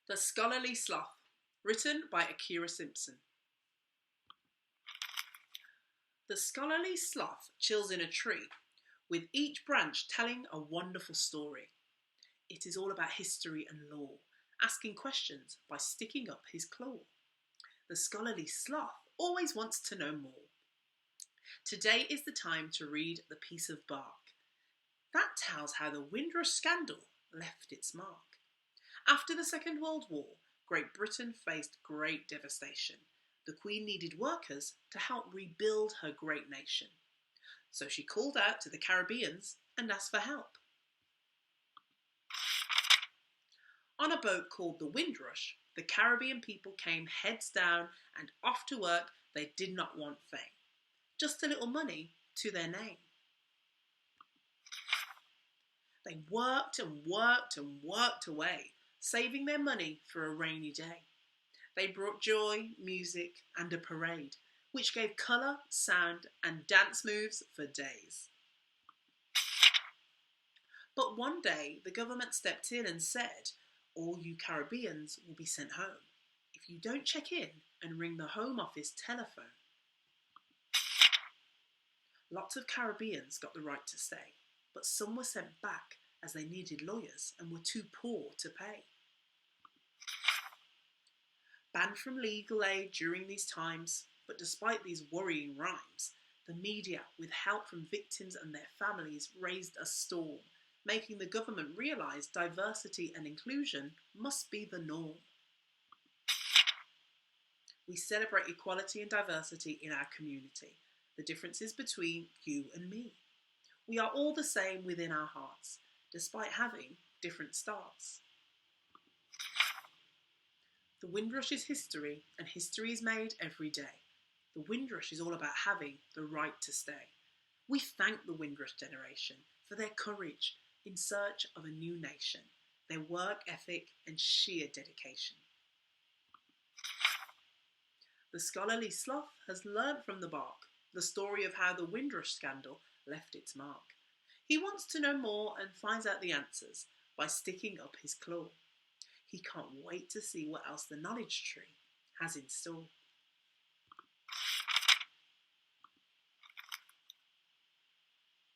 The Scholarly Sloth, written by Akhira Simpson. The scholarly sloth chills in a tree, with each branch telling a wonderful story. It is all about history and lore, asking questions by sticking up his claw. The scholarly sloth always wants to know more. Today is the time to read the piece of bark. That tells how the Windrush scandal left its mark. After the Second World War, Great Britain faced great devastation. The Queen needed workers to help rebuild her great nation. So she called out to the Caribbeans and asked for help. On a boat called the Windrush, the Caribbean people came heads down and off to work. They did not want fame, just a little money to their name. They worked and worked and worked away, saving their money for a rainy day. They brought joy, music, and a parade, which gave colour, sound, and dance moves for days. But one day, the government stepped in and said, all you Caribbeans will be sent home if you don't check in and ring the Home Office telephone. Lots of Caribbeans got the right to stay, but some were sent back as they needed lawyers and were too poor to pay. Banned from legal aid during these times, but despite these worrying rhymes, the media, with help from victims and their families, raised a storm, making the government realise diversity and inclusion must be the norm. We celebrate equality and diversity in our community, the differences between you and me. We are all the same within our hearts, despite having different starts. The Windrush is history, and history is made every day. The Windrush is all about having the right to stay. We thank the Windrush generation for their courage in search of a new nation, their work ethic and sheer dedication. The scholarly sloth has learnt from the bark the story of how the Windrush scandal left its mark. He wants to know more and finds out the answers by sticking up his claw. He can't wait to see what else the knowledge tree has in store.